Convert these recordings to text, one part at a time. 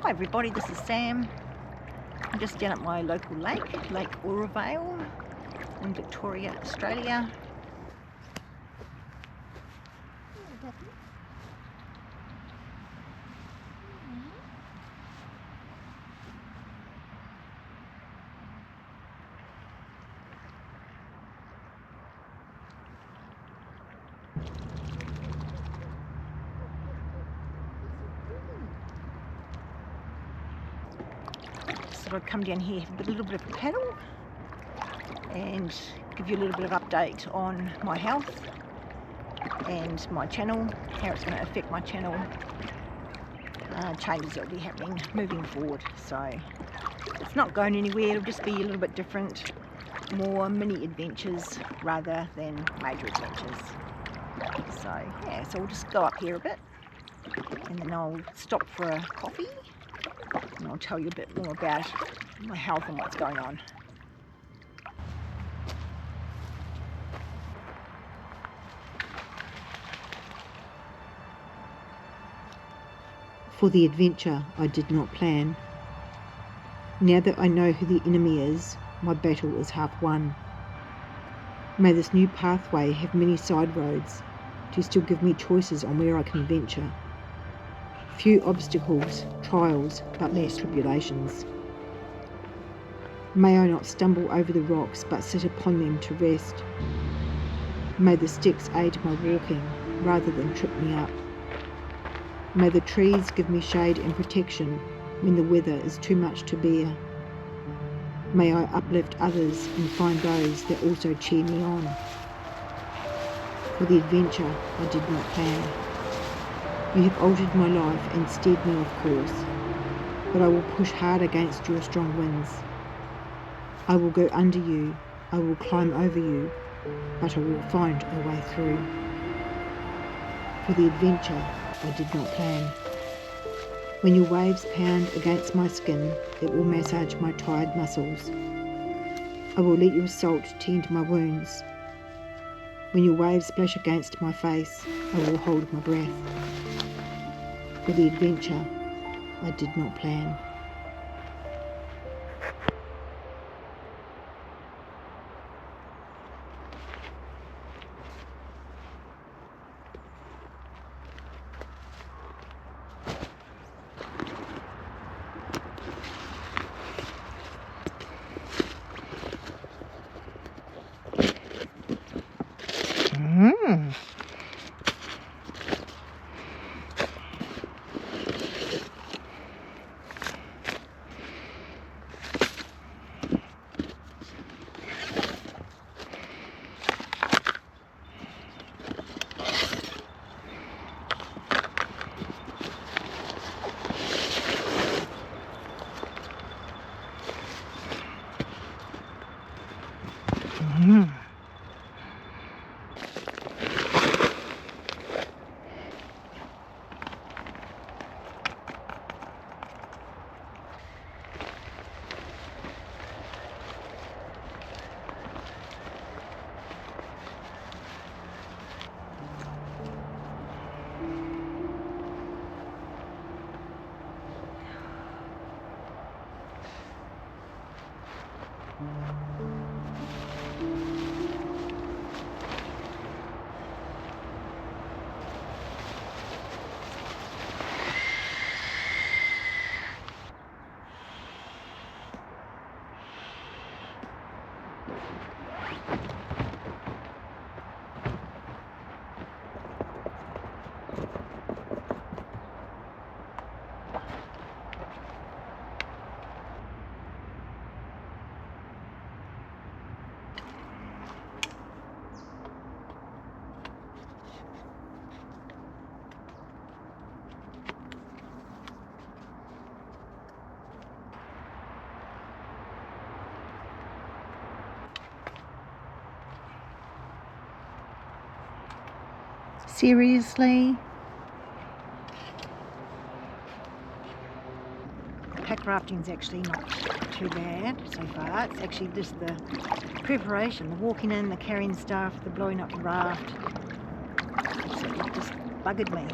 Hi everybody, this is Sam. I'm just down at my local lake, Lake Aurovale in Victoria, Australia. So I've come down here with a little bit of a paddle and give you a little bit of update on my health and my channel, how it's going to affect my channel, changes that will be happening moving forward. So it's not going anywhere, it'll just be a little bit different, more mini adventures rather than major adventures. So yeah, so we'll just go up here a bit and then I'll stop for a coffee and I'll tell you a bit more about my health and what's going on. For the adventure I did not plan. Now that I know who the enemy is, my battle is half won. May this new pathway have many side roads to still give me choices on where I can venture. Few obstacles, trials, but less tribulations. May I not stumble over the rocks, but sit upon them to rest. May the sticks aid my walking, rather than trip me up. May the trees give me shade and protection when the weather is too much to bear. May I uplift others and find those that also cheer me on. For the adventure I did not plan. You have altered my life and steered me off course, but I will push hard against your strong winds. I will go under you, I will climb over you, but I will find a way through. For the adventure I did not plan. When your waves pound against my skin, it will massage my tired muscles. I will let your salt tend my wounds. When your waves splash against my face, I will hold my breath. For the adventure I did not plan. Seriously? Pack rafting's actually not too bad so far. It's actually just the preparation, the walking in, the carrying stuff, the blowing up the raft. It just buggered me.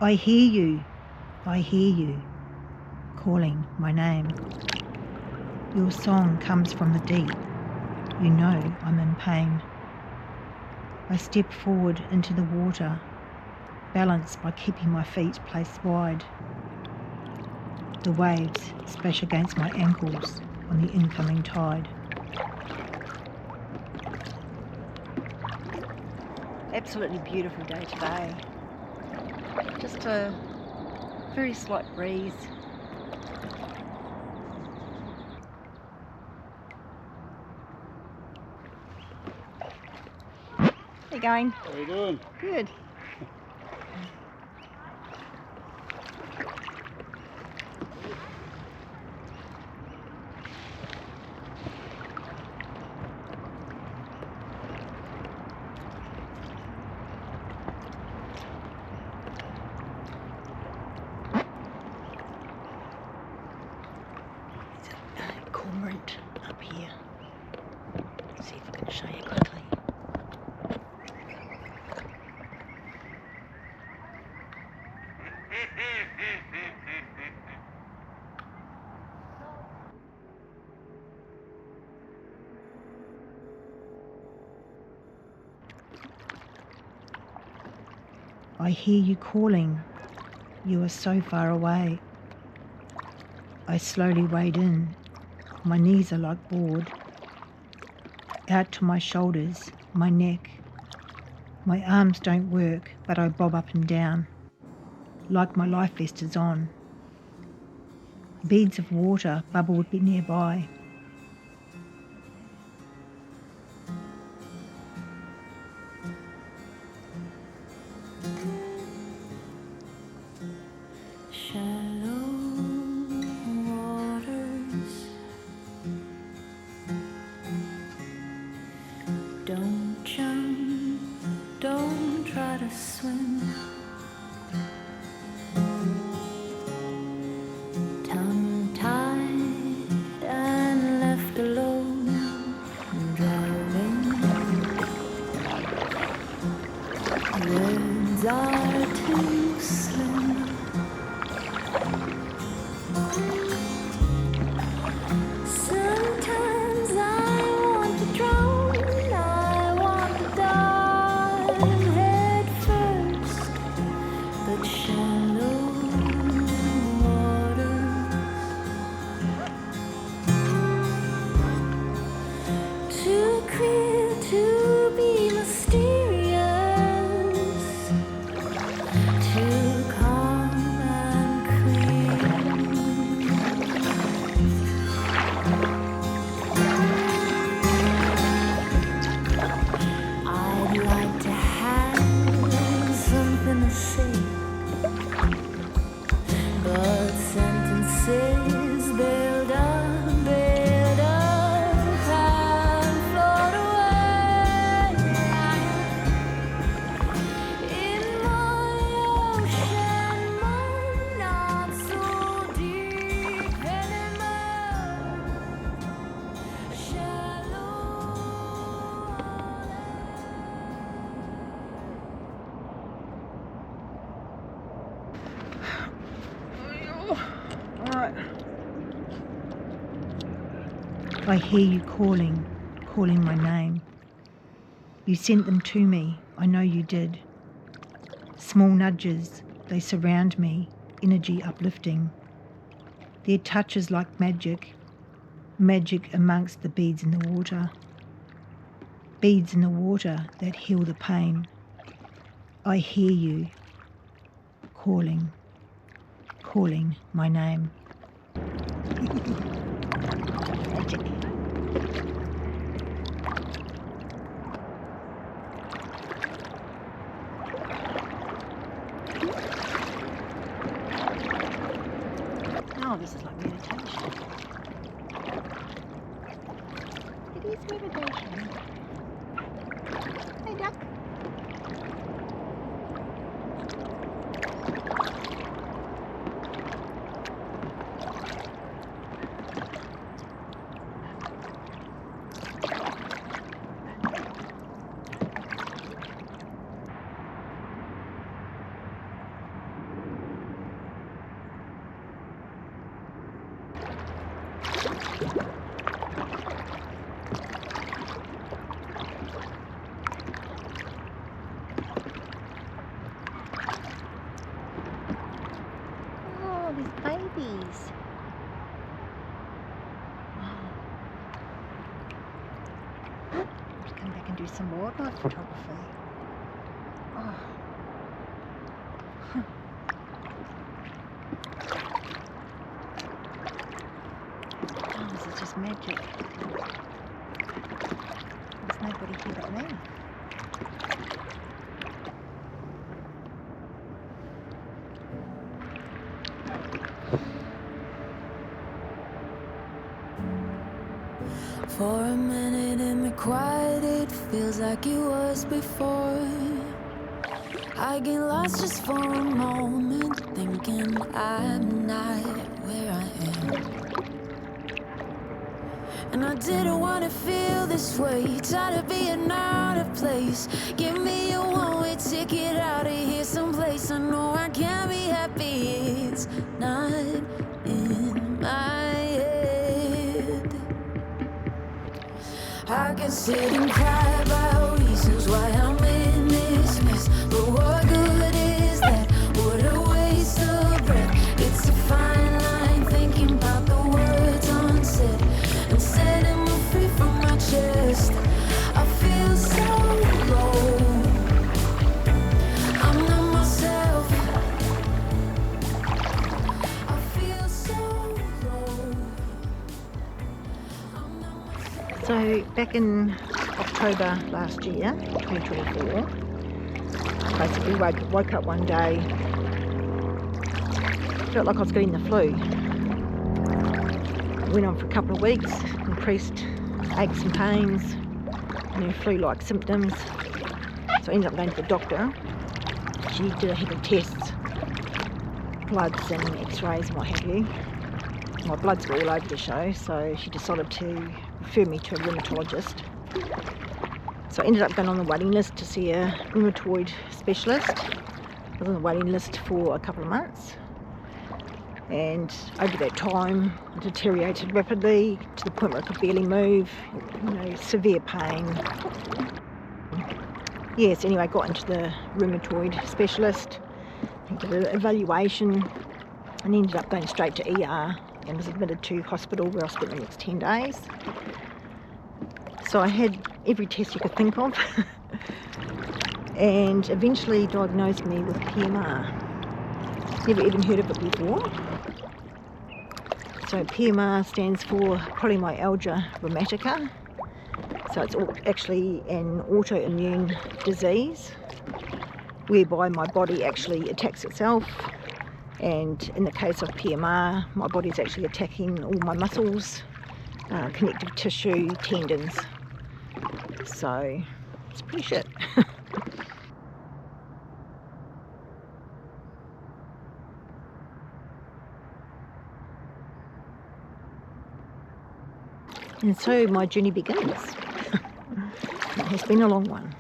I hear you, calling my name. Your song comes from the deep. You know I'm in pain. I step forward into the water, balanced by keeping my feet placed wide. The waves splash against my ankles on the incoming tide. Absolutely beautiful day today. Just a very slight breeze. How you going? How you doing? Good. Cormorant up here. Let's see if I can show you quickly. I hear you calling. You are so far away. I slowly wade in. My knees are like board. Out to my shoulders, my neck. My arms don't work, but I bob up and down, like my life vest is on. Beads of water bubble nearby. Don't jump, don't try to swim. Tongue-tied and left alone, drowning. Words are too slim. Sometimes I want to drown. I want to dive head first, but shallow waters too clear to be mysterious, too calm and clear. I'd like to have something to say, but sentences build up and float away. In my ocean, mind not so deep anymore. Shallow. Alright. I hear you calling my name. You sent them to me, I know you did. Small nudges, they surround me, energy uplifting. Their touch is like magic, magic amongst the beads in the water. Beads in the water that heal the pain. I hear you calling my name. Magic. Oh, this is like meditation. It is meditation. Hey, duck. Let's come back and do some wildlife photography. Oh. Huh. Oh, this is just magic. There's nobody here but me. For a minute in the quiet, it feels like it was before. I get lost just for a moment, thinking I'm not where I am. And I didn't want to feel this way, tired of being out of place. Give me a one-way ticket out of here someplace. I know I can't be happy, it's not in my head. I can sit and cry about reasons why I'm in this mess, but what good is that? What a waste of breath. It's a fine line, thinking about the words unsaid and setting me free from my chest. I feel so low, I'm not myself. I feel so low, I'm not myself. So back in October last year, 2024, basically woke up one day, felt like I was getting the flu. Went on for a couple of weeks, increased aches and pains, flu-like symptoms. So I ended up going to the doctor. She did a heap of tests, bloods and x-rays and what have you. My bloods were all over the show, so she decided to refer me to a rheumatologist. So I ended up going on the waiting list to see a rheumatoid specialist. I was on the waiting list for a couple of months, and over that time I deteriorated rapidly to the point where I could barely move, severe pain. Yes, anyway, I got into the rheumatoid specialist, did an evaluation, and ended up going straight to ER and was admitted to hospital, where I spent the next 10 days. So I had every test you could think of and eventually diagnosed me with PMR. Never even heard of it before. So PMR stands for Polymyalgia Rheumatica. So it's actually an autoimmune disease whereby my body actually attacks itself, and in the case of PMR, my body's actually attacking all my muscles, connective tissue, tendons. So it's pretty shit. And so my journey begins. It has been a long one.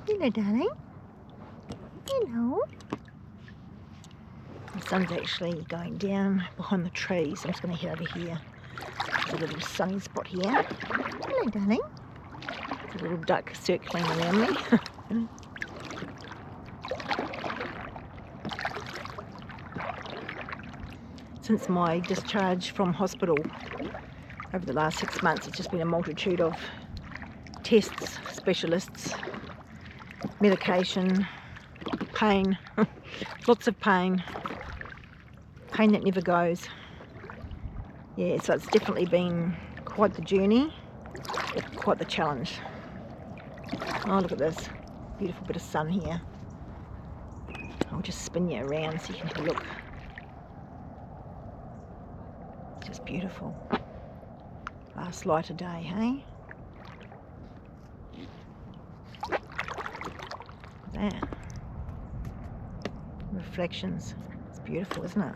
Hello, darling. Hello. The sun's actually going down behind the trees. I'm just going to head over here. There's a little sunny spot here. Hello, darling. There's a little duck circling around me. Since my discharge from hospital over the last 6 months, it's just been a multitude of tests, specialists, medication, pain, lots of pain that never goes. Yeah, so it's definitely been quite the journey, quite the challenge. Oh, look at this beautiful bit of sun here. I'll just spin you around so you can have a look. It's just beautiful. Last light of day, hey? Look at that. Reflections. It's beautiful, isn't it?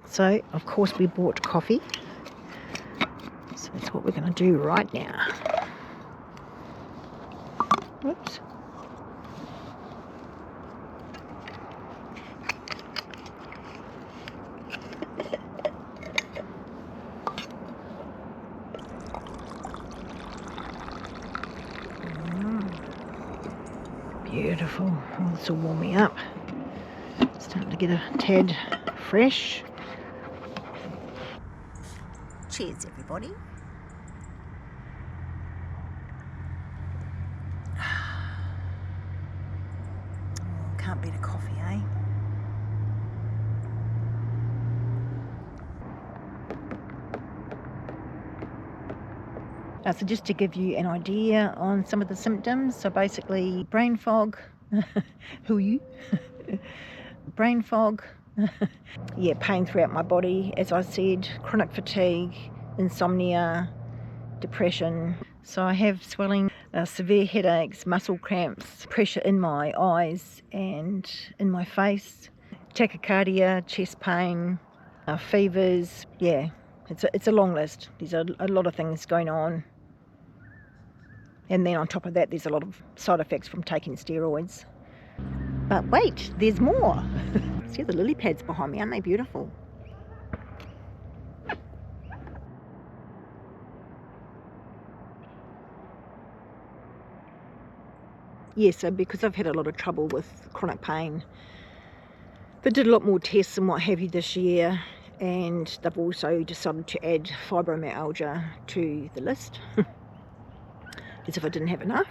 So, of course, we bought coffee. So that's what we're going to do right now. Whoops. Beautiful. Oh, this will warm me up. Starting to get a tad fresh. Cheers, everybody. So just to give you an idea on some of the symptoms, so basically brain fog, who are you? Brain fog, yeah, pain throughout my body, as I said, chronic fatigue, insomnia, depression. So I have swelling, severe headaches, muscle cramps, pressure in my eyes and in my face, tachycardia, chest pain, fevers. Yeah, it's a long list. There's a lot of things going on. And then on top of that, there's a lot of side effects from taking steroids. But wait, there's more. See the lily pads behind me, aren't they beautiful? Yeah, so because I've had a lot of trouble with chronic pain, they did a lot more tests and what have you this year, and they've also decided to add fibromyalgia to the list. As if I didn't have enough.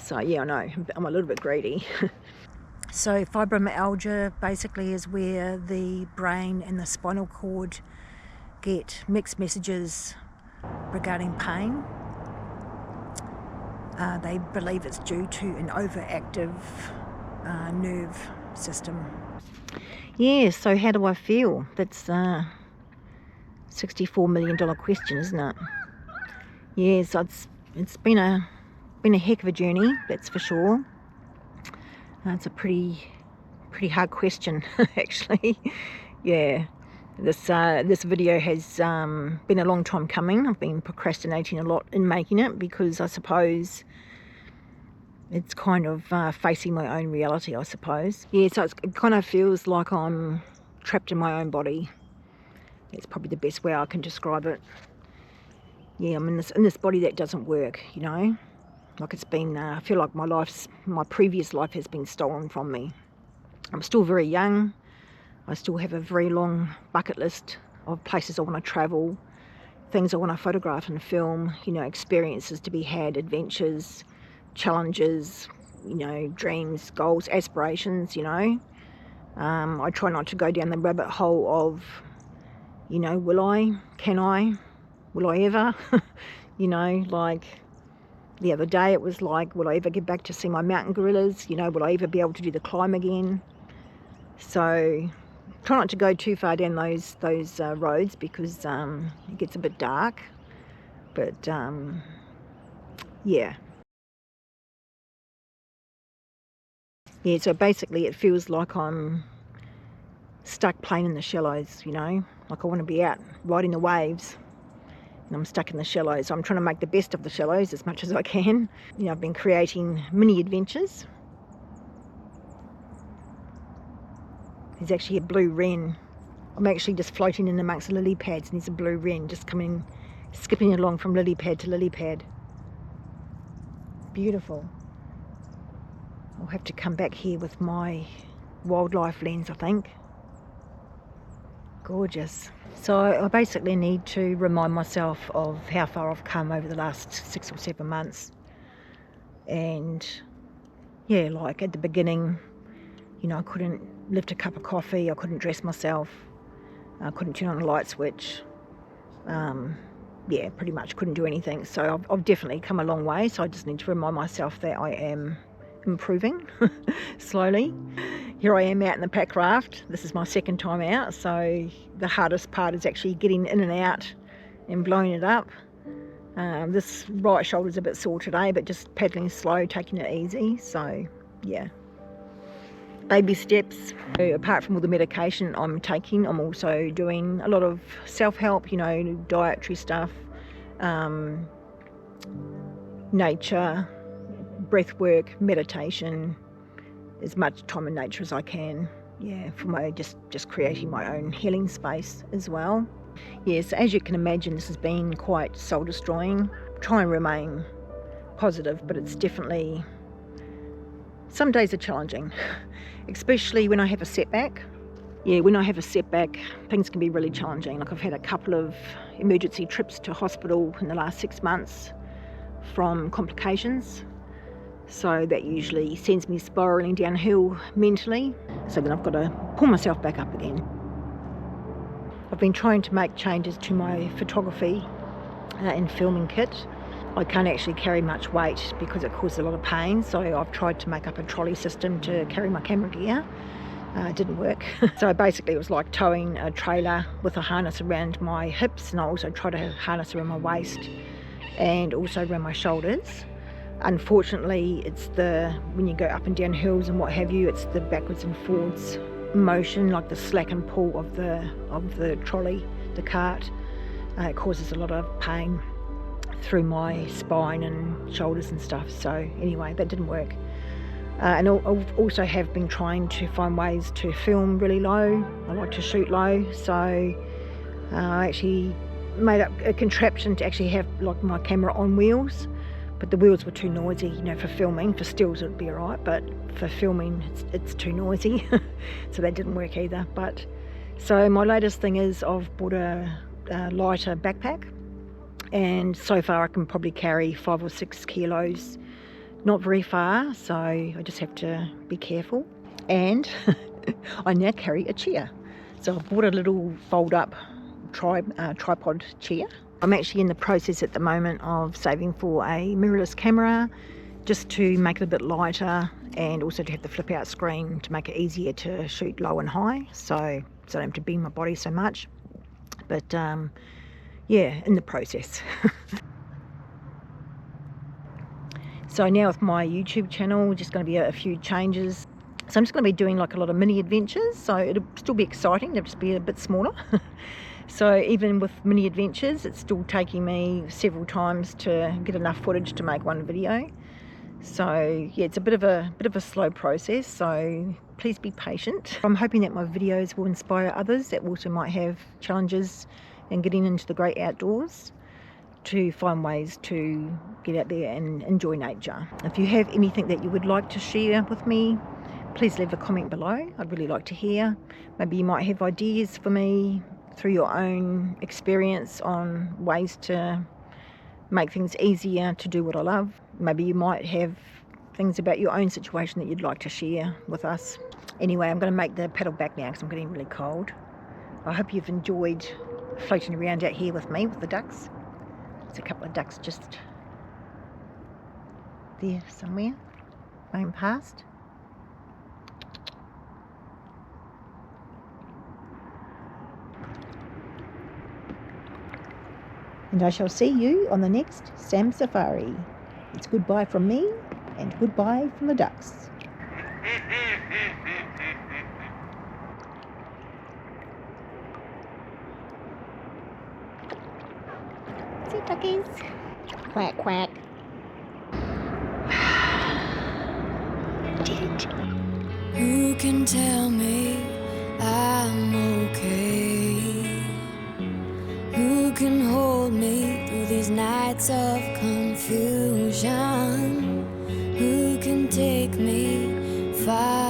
So yeah, I know, I'm a little bit greedy. So fibromyalgia basically is where the brain and the spinal cord get mixed messages regarding pain. They believe it's due to an overactive nerve system. Yeah, so how do I feel? That's a $64 million question, isn't it? Yeah, so it's been a heck of a journey, that's for sure. It's a pretty hard question, actually. Yeah, this video has been a long time coming. I've been procrastinating a lot in making it because I suppose it's kind of facing my own reality, I suppose. Yeah, so it kind of feels like I'm trapped in my own body. It's probably the best way I can describe it. Yeah, I'm in this body that doesn't work, you know. Like it's been, I feel like my previous life has been stolen from me. I'm still very young. I still have a very long bucket list of places I want to travel, things I want to photograph and film, you know, experiences to be had, adventures, challenges, you know, dreams, goals, aspirations, you know. I try not to go down the rabbit hole of, you know, will I, can I, will I ever? You know, like the other day it was like, will I ever get back to see my mountain gorillas? You know, will I ever be able to do the climb again? So try not to go too far down those roads because it gets a bit dark. But yeah. Yeah, so basically it feels like I'm stuck playing in the shallows, you know. Like I want to be out riding the waves. And I'm stuck in the shallows. So I'm trying to make the best of the shallows as much as I can. You know, I've been creating mini adventures. There's actually a blue wren. I'm actually just floating in amongst the lily pads, and there's a blue wren just coming, skipping along from lily pad to lily pad. Beautiful. I'll have to come back here with my wildlife lens, I think. Gorgeous. So I basically need to remind myself of how far I've come over the last 6 or 7 months. And yeah, like at the beginning, you know, I couldn't lift a cup of coffee, I couldn't dress myself, I couldn't turn on a light switch. Yeah, pretty much couldn't do anything. So I've definitely come a long way. So I just need to remind myself that I am improving slowly. Here I am out in the packraft. This is my second time out, so the hardest part is actually getting in and out and blowing it up. This right shoulder's a bit sore today, but just paddling slow, taking it easy. So yeah, baby steps. So apart from all the medication I'm taking, I'm also doing a lot of self-help, you know, dietary stuff, nature, breath work, meditation, as much time in nature as I can. Yeah, for my just creating my own healing space as well. Yes, as you can imagine, this has been quite soul destroying. Try and remain positive, but it's definitely, some days are challenging, especially when I have a setback. Yeah, when I have a setback, things can be really challenging. Like I've had a couple of emergency trips to hospital in the last 6 months from complications. So that usually sends me spiralling downhill mentally. So then I've got to pull myself back up again. I've been trying to make changes to my photography and filming kit. I can't actually carry much weight because it causes a lot of pain, so I've tried to make up a trolley system to carry my camera gear. It didn't work. So basically it was like towing a trailer with a harness around my hips, and I also tried to harness around my waist and also around my shoulders. Unfortunately, it's when you go up and down hills and what have you, it's the backwards and forwards motion, like the slack and pull of the trolley, the cart. It causes a lot of pain through my spine and shoulders and stuff. So anyway, that didn't work. And I also have been trying to find ways to film really low. I like to shoot low, so I actually made up a contraption to actually have like my camera on wheels, but the wheels were too noisy, you know, for filming. For stills it'd be alright, but for filming it's too noisy. So that didn't work either. But so my latest thing is I've bought a lighter backpack, and so far I can probably carry 5 or 6 kilos, not very far, so I just have to be careful. And I now carry a chair, so I've bought a little fold up tripod chair. I'm actually in the process at the moment of saving for a mirrorless camera, just to make it a bit lighter, and also to have the flip out screen to make it easier to shoot low and high, so I don't have to bend my body so much. But yeah, in the process. So now with my YouTube channel, just going to be a few changes. So I'm just going to be doing like a lot of mini adventures, so it'll still be exciting, it'll just be a bit smaller. So even with mini adventures, it's still taking me several times to get enough footage to make one video. So yeah, it's a bit of a slow process, so please be patient. I'm hoping that my videos will inspire others that also might have challenges in getting into the great outdoors, to find ways to get out there and enjoy nature. If you have anything that you would like to share with me, please leave a comment below. I'd really like to hear. Maybe you might have ideas for me through your own experience on ways to make things easier to do what I love. Maybe you might have things about your own situation that you'd like to share with us. Anyway, I'm going to make the paddle back now because I'm getting really cold. I hope you've enjoyed floating around out here with me with the ducks. There's a couple of ducks just there somewhere, going past. And I shall see you on the next Sam Safari. It's goodbye from me and goodbye from the ducks. See duckies? Quack, quack. Did it. Who can tell me I'm okay? Who can hold me through these nights of confusion? Who can take me far